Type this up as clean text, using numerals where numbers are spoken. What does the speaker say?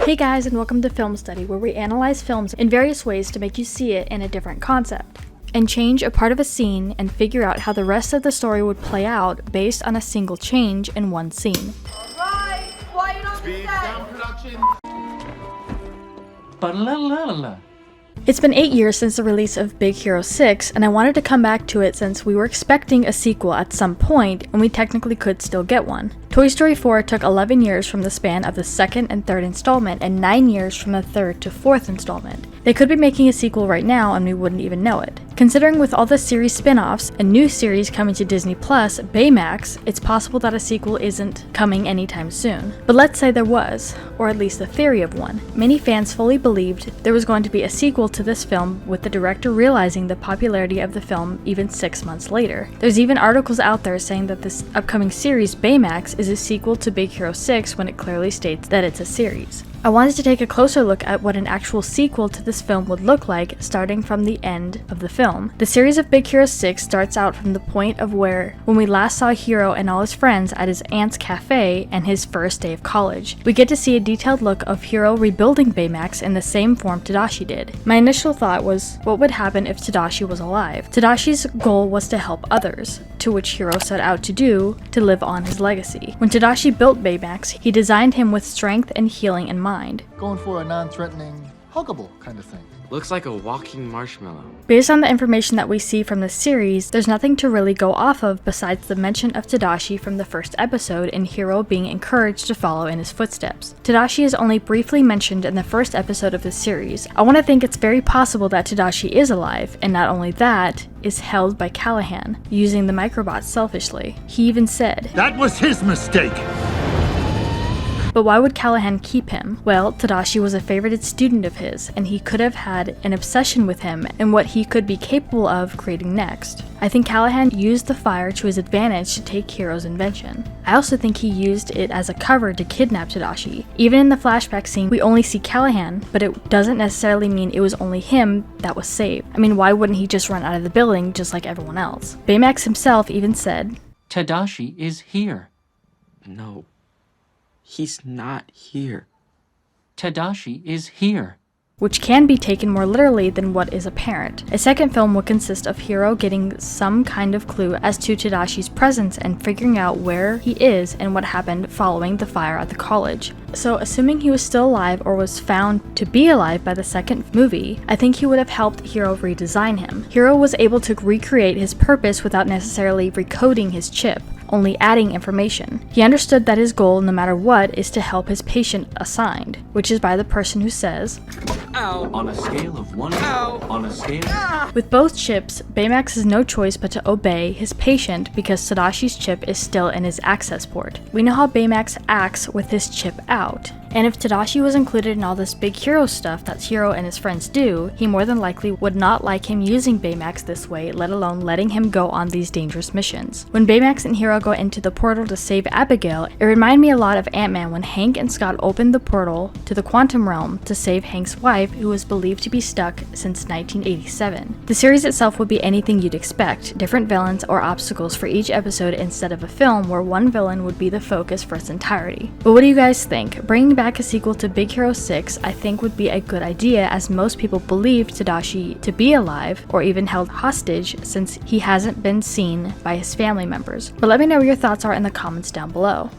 Hey guys, and welcome to Film Study, where we analyze films in various ways to make you see it in a different concept, and change a part of a scene and figure out how the rest of the story would play out based on a single change in one scene. Alright, quiet on the set! Production. Ba-la-la-la-la. It's been 8 years since the release of Big Hero 6, and I wanted to come back to it since we were expecting a sequel at some point, and we technically could still get one. Toy Story 4 took 11 years from the span of the second and third installment, and 9 years from the third to fourth installment. They could be making a sequel right now and we wouldn't even know it. Considering with all the series spin-offs and new series coming to Disney Plus, Baymax, it's possible that a sequel isn't coming anytime soon. But let's say there was, or at least the theory of one. Many fans fully believed there was going to be a sequel to this film, with the director realizing the popularity of the film even 6 months later. There's even articles out there saying that this upcoming series, Baymax, is a sequel to Big Hero 6 when it clearly states that it's a series. I wanted to take a closer look at what an actual sequel to this film would look like, starting from the end of the film. The series of Big Hero 6 starts out from the point of when we last saw Hiro and all his friends at his aunt's cafe and his first day of college. We get to see a detailed look of Hiro rebuilding Baymax in the same form Tadashi did. My initial thought was, what would happen if Tadashi was alive? Tadashi's goal was to help others, to which Hiro set out to do to live on his legacy. When Tadashi built Baymax, he designed him with strength and healing in mind. Going for a non-threatening, huggable kind of thing. Looks like a walking marshmallow. Based on the information that we see from the series, there's nothing to really go off of besides the mention of Tadashi from the first episode and Hiro being encouraged to follow in his footsteps. Tadashi is only briefly mentioned in the first episode of the series. I want to think it's very possible that Tadashi is alive, and not only that, is held by Callahan, using the microbot selfishly. He even said, "That was his mistake." But why would Callahan keep him? Well, Tadashi was a favorited student of his, and he could have had an obsession with him and what he could be capable of creating next. I think Callahan used the fire to his advantage to take Hiro's invention. I also think he used it as a cover to kidnap Tadashi. Even in the flashback scene, we only see Callahan, but it doesn't necessarily mean it was only him that was saved. I mean, why wouldn't he just run out of the building just like everyone else? Baymax himself even said, Tadashi is here. No, he's not here. Tadashi is here. which can be taken more literally than what is apparent. A second film would consist of Hiro getting some kind of clue as to Tadashi's presence and figuring out where he is and what happened following the fire at the college. So assuming he was still alive or was found to be alive by the second movie, I think he would have helped Hiro redesign him. Hiro was able to recreate his purpose without necessarily recoding his chip, only adding information. He understood that his goal, no matter what, is to help his patient assigned, which is by the person who says, Ow. On a scale of 1 Ow. on a scale. With both chips, Baymax has no choice but to obey his patient because Tadashi's chip is still in his access port. We know how Baymax acts with his chip out. And if Tadashi was included in all this Big Hero stuff that Hiro and his friends do, he more than likely would not like him using Baymax this way, let alone letting him go on these dangerous missions. When Baymax and Hiro go into the portal to save Abigail, it reminded me a lot of Ant-Man when Hank and Scott opened the portal to the quantum realm to save Hank's wife, who was believed to be stuck since 1987. The series itself would be anything you'd expect, different villains or obstacles for each episode instead of a film where one villain would be the focus for its entirety. But what do you guys think? Bringing back a sequel to Big Hero 6 I think would be a good idea, as most people believe Tadashi to be alive or even held hostage since he hasn't been seen by his family members. But let me know what your thoughts are in the comments down below.